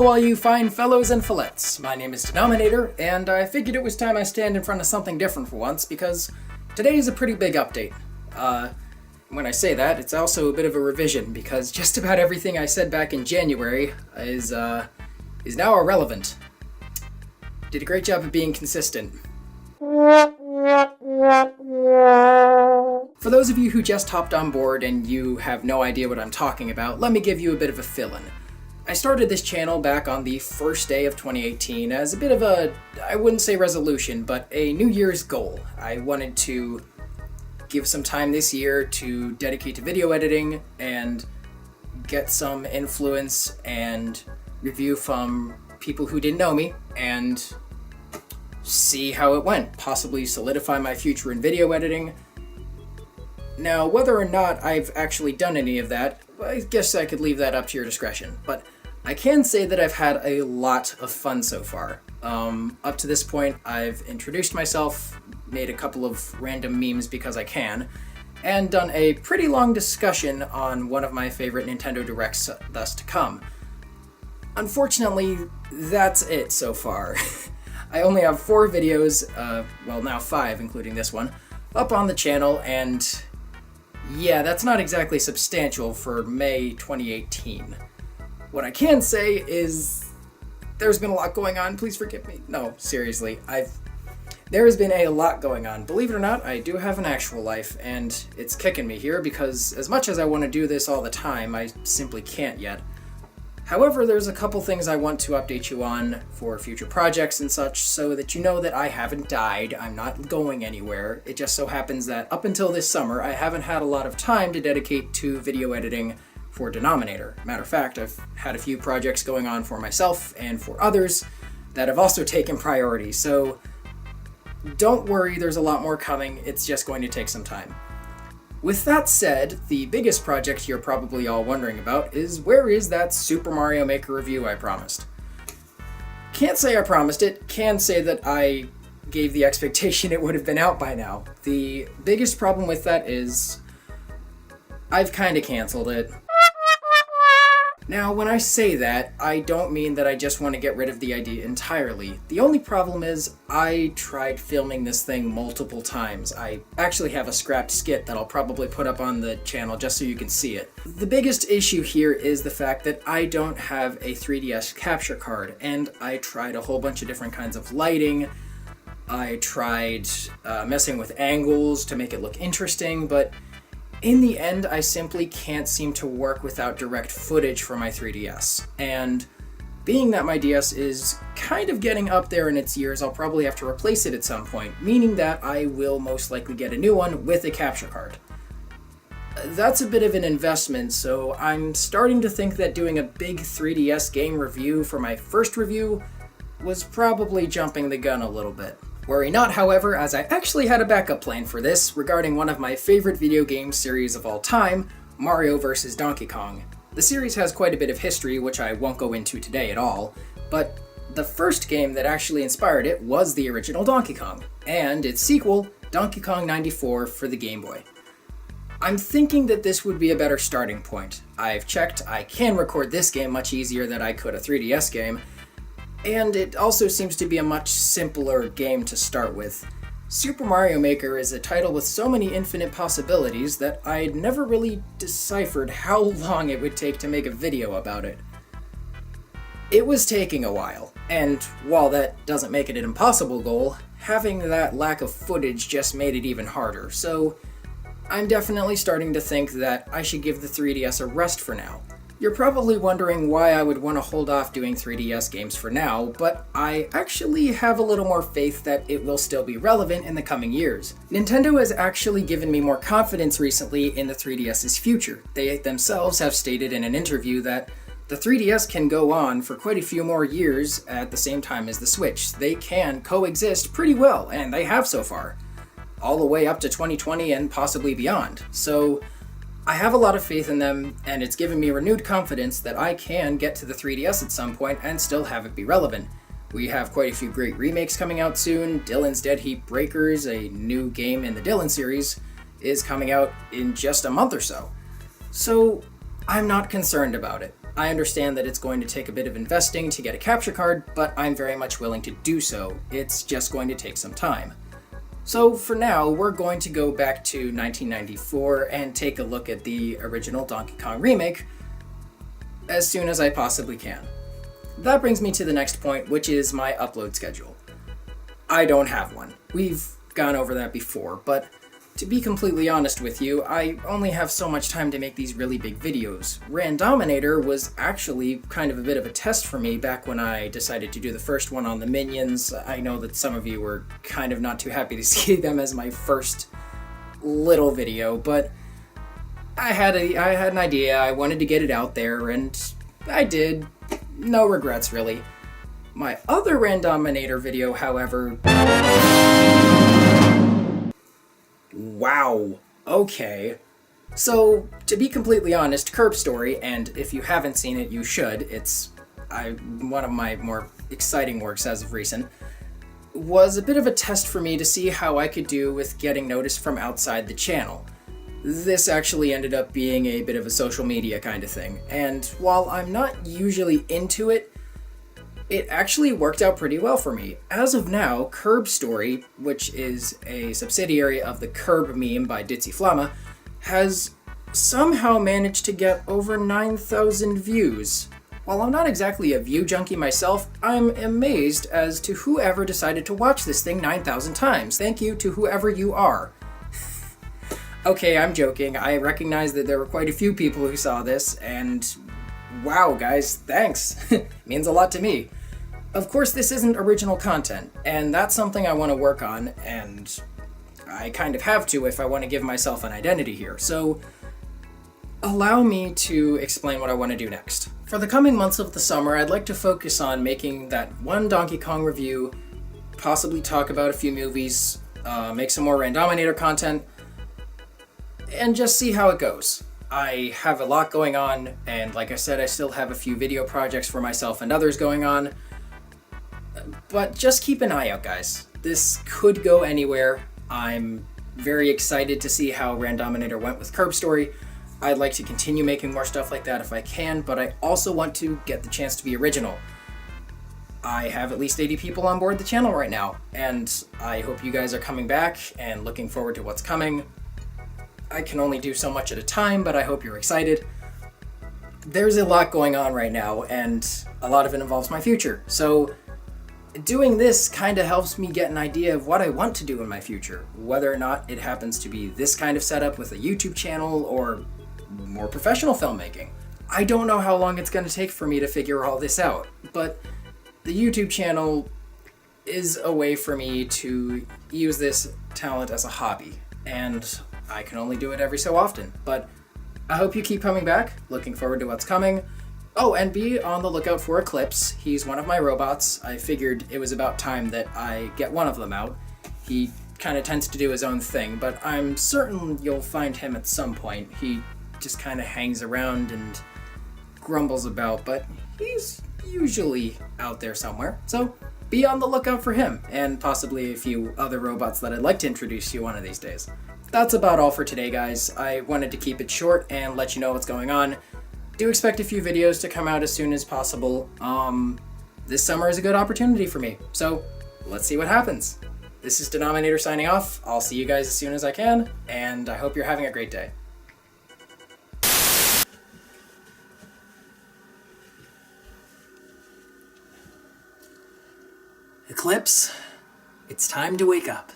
Hello all you fine fellows and fillettes, my name is Danominator, and I figured it was time I stand in front of something different for once, because today is a pretty big update. When I say that, it's also a bit of a revision, because just about everything I said back in January is now irrelevant. Did a great job of being consistent. For those of you who just hopped on board and you have no idea what I'm talking about, let me give you a bit of a fill-in. I started this channel back on the first day of 2018 as a bit of a, I wouldn't say resolution, but a New Year's goal. I wanted to give some time this year to dedicate to video editing and get some influence and review from people who didn't know me and see how it went, possibly solidify my future in video editing. Now, whether or not I've actually done any of that, I guess I could leave that up to your discretion, but I can say that I've had a lot of fun so far. Up to this point, I've introduced myself, made a couple of random memes because I can, and done a pretty long discussion on one of my favorite Nintendo Directs thus to come. Unfortunately, that's it so far. I only have 4 videos, well now 5 including this one, up on the channel, and yeah, that's not exactly substantial for May 2018. What I can say is there's been a lot going on, please forgive me. No, seriously, there has been a lot going on. Believe it or not, I do have an actual life, and it's kicking me here because as much as I want to do this all the time, I simply can't yet. However, there's a couple things I want to update you on for future projects and such so that you know that I haven't died, I'm not going anywhere. It just so happens that up until this summer, I haven't had a lot of time to dedicate to video editing for Danominator. Matter of fact, I've had a few projects going on for myself and for others that have also taken priority, so don't worry, there's a lot more coming, it's just going to take some time. With that said, the biggest project you're probably all wondering about is where is that Super Mario Maker review I promised? Can't say I promised it, can say that I gave the expectation it would have been out by now. The biggest problem with that is I've kinda canceled it. Now, when I say that, I don't mean that I just want to get rid of the idea entirely. The only problem is I tried filming this thing multiple times. I actually have a scrapped skit that I'll probably put up on the channel just so you can see it. The biggest issue here is the fact that I don't have a 3DS capture card, and I tried a whole bunch of different kinds of lighting. I tried messing with angles to make it look interesting, but in the end, I simply can't seem to work without direct footage for my 3DS, and being that my DS is kind of getting up there in its years, I'll probably have to replace it at some point, meaning that I will most likely get a new one with a capture card. That's a bit of an investment, so I'm starting to think that doing a big 3DS game review for my first review was probably jumping the gun a little bit. Worry not, however, as I actually had a backup plan for this regarding one of my favorite video game series of all time, Mario vs. Donkey Kong. The series has quite a bit of history, which I won't go into today at all, but the first game that actually inspired it was the original Donkey Kong, and its sequel, Donkey Kong 94 for the Game Boy. I'm thinking that this would be a better starting point. I've checked, I can record this game much easier than I could a 3DS game, and it also seems to be a much simpler game to start with. Super Mario Maker is a title with so many infinite possibilities that I'd never really deciphered how long it would take to make a video about it. It was taking a while, and while that doesn't make it an impossible goal, having that lack of footage just made it even harder, so I'm definitely starting to think that I should give the 3DS a rest for now. You're probably wondering why I would want to hold off doing 3DS games for now, but I actually have a little more faith that it will still be relevant in the coming years. Nintendo has actually given me more confidence recently in the 3DS's future. They themselves have stated in an interview that the 3DS can go on for quite a few more years at the same time as the Switch. They can coexist pretty well, and they have so far. All the way up to 2020 and possibly beyond. So I have a lot of faith in them, and it's given me renewed confidence that I can get to the 3DS at some point and still have it be relevant. We have quite a few great remakes coming out soon. Dylan's Dead Heat Breakers, a new game in the Dylan series, is coming out in just a month or so. So I'm not concerned about it. I understand that it's going to take a bit of investing to get a capture card, but I'm very much willing to do so. It's just going to take some time. So for now, we're going to go back to 1994 and take a look at the original Donkey Kong remake as soon as I possibly can. That brings me to the next point, which is my upload schedule. I don't have one. We've gone over that before, but to be completely honest with you, I only have so much time to make these really big videos. Danominator was actually kind of a bit of a test for me back when I decided to do the first one on the Minions. I know that some of you were kind of not too happy to see them as my first little video, but I had an idea, I wanted to get it out there, and I did. No regrets, really. My other Danominator video, however... Wow. Okay. So, to be completely honest, Curb Story, and if you haven't seen it, you should, it's one of my more exciting works as of recent, was a bit of a test for me to see how I could do with getting noticed from outside the channel. This actually ended up being a bit of a social media kind of thing, and while I'm not usually into it, it actually worked out pretty well for me. As of now, Curb Story, which is a subsidiary of the Curb meme by Ditzy Flamma, has somehow managed to get over 9,000 views. While I'm not exactly a view junkie myself, I'm amazed as to whoever decided to watch this thing 9,000 times. Thank you to whoever you are. Okay, I'm joking. I recognize that there were quite a few people who saw this, and wow, guys, thanks. Means a lot to me. Of course, this isn't original content, and that's something I want to work on, and I kind of have to if I want to give myself an identity here. So, allow me to explain what I want to do next. For the coming months of the summer, I'd like to focus on making that one Donkey Kong review, possibly talk about a few movies, make some more Danominator content, and just see how it goes. I have a lot going on, and like I said, I still have a few video projects for myself and others going on. But just keep an eye out, guys. This could go anywhere. I'm very excited to see how Danominator went with Curb Story. I'd like to continue making more stuff like that if I can, but I also want to get the chance to be original. I have at least 80 people on board the channel right now, and I hope you guys are coming back and looking forward to what's coming. I can only do so much at a time, but I hope you're excited. There's a lot going on right now, and a lot of it involves my future, so doing this kind of helps me get an idea of what I want to do in my future, whether or not it happens to be this kind of setup with a YouTube channel or more professional filmmaking. I don't know how long it's going to take for me to figure all this out, but the YouTube channel is a way for me to use this talent as a hobby, and I can only do it every so often, but I hope you keep coming back, looking forward to what's coming. Oh, and be on the lookout for Eclipse. He's one of my robots. I figured it was about time that I get one of them out. He kind of tends to do his own thing, but I'm certain you'll find him at some point. He just kind of hangs around and grumbles about, but he's usually out there somewhere. So be on the lookout for him, and possibly a few other robots that I'd like to introduce you one of these days. That's about all for today, guys. I wanted to keep it short and let you know what's going on. Do expect a few videos to come out as soon as possible. This summer is a good opportunity for me, so let's see what happens. This is Danominator signing off. I'll see you guys as soon as I can, and I hope you're having a great day. Eclipse, it's time to wake up.